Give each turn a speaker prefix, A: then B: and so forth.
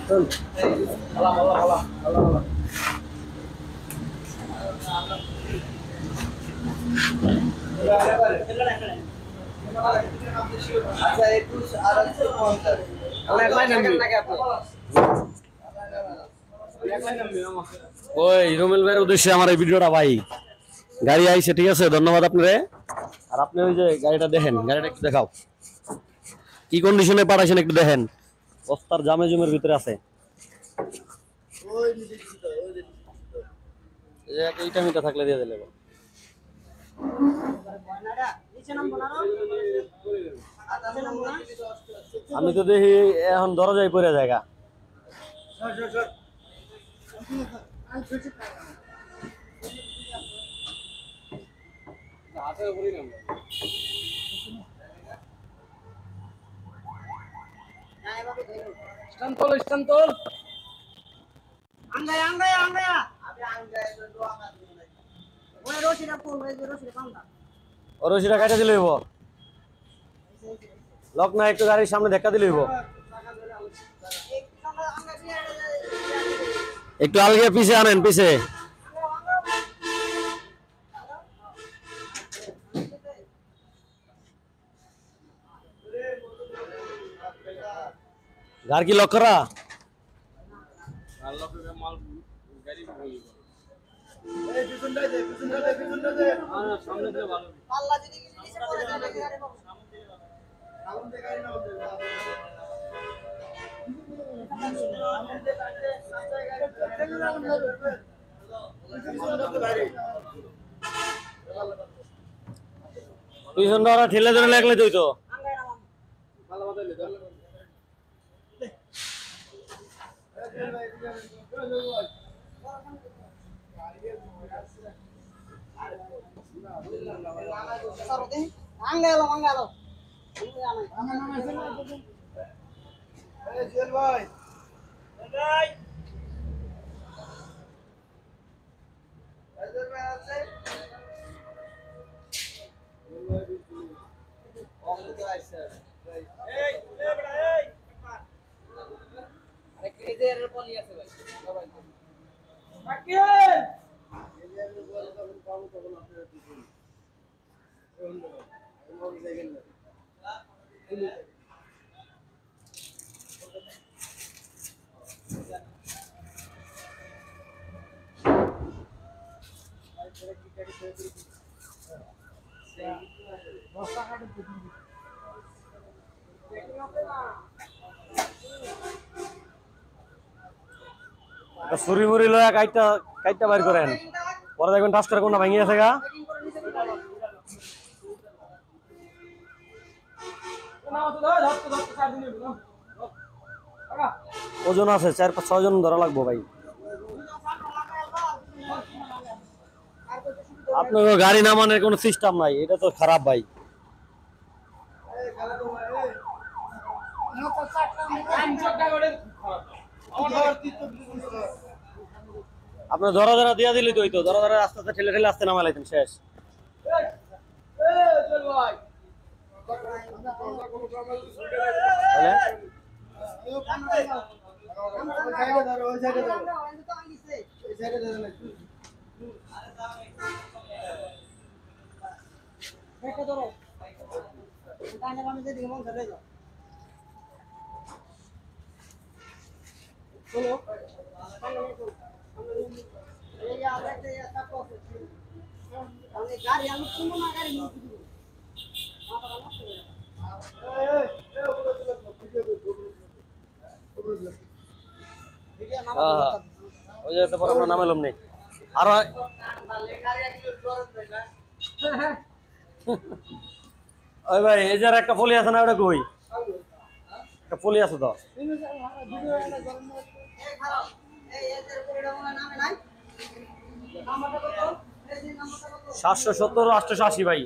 A: ওই রুমেল ভাইয়ের উদ্দেশ্যে আমার এই ভিডিওটা ভাই। গাড়ি আইছে, ঠিক আছে, ধন্যবাদ আপনারে। আর আপনি ওই যে গাড়িটা দেখেন, গাড়িটা একটু দেখাও কি কন্ডিশনে পাঠাইছেন, একটু দেখেন। বস্তার জামে জমের ভিতরে আছে। এইটা মিটা থাকলে দিয়ে দিলে আমি তো দেখি এখন দরজায় পড়ে জায়গা। রশিটা কাটা দিলে হইব, লক না একটু গাড়ির সামনে ধাক্কা দিলে হইব। একটু আলগে পিছে আনেন, পিছে। গাড়ি কি লক করা? পিছনটা ওরা ঠেলে ধরে লাগলে তুই তো ছুরি মুড়ি লয়া কাইটা কাইটা বাইর করেন, পরে দেখবেন টাচ করে কোনটা ভাঙিয়ে আছে গা। ওজন আছে 4-5-6 জন ধরা লাগবো ভাই। আপনার গাড়ি নামানোর কোনো সিস্টেম নাই, এটা তো খারাপ ভাই। আপনার ধরা ধরা দিয়া দিলি তো, ধরা ধরা আস্তে আস্তে ঠেলে ঠেলে আস্তে নামাইলেন, শেষ। ওই যে তারপর আমরা নামাইলাম নেই আর ওই ভাই এই যে একটা ফলি আছে না, ওটা কই? একটা ফলি আছে তো, 770-880 ভাই।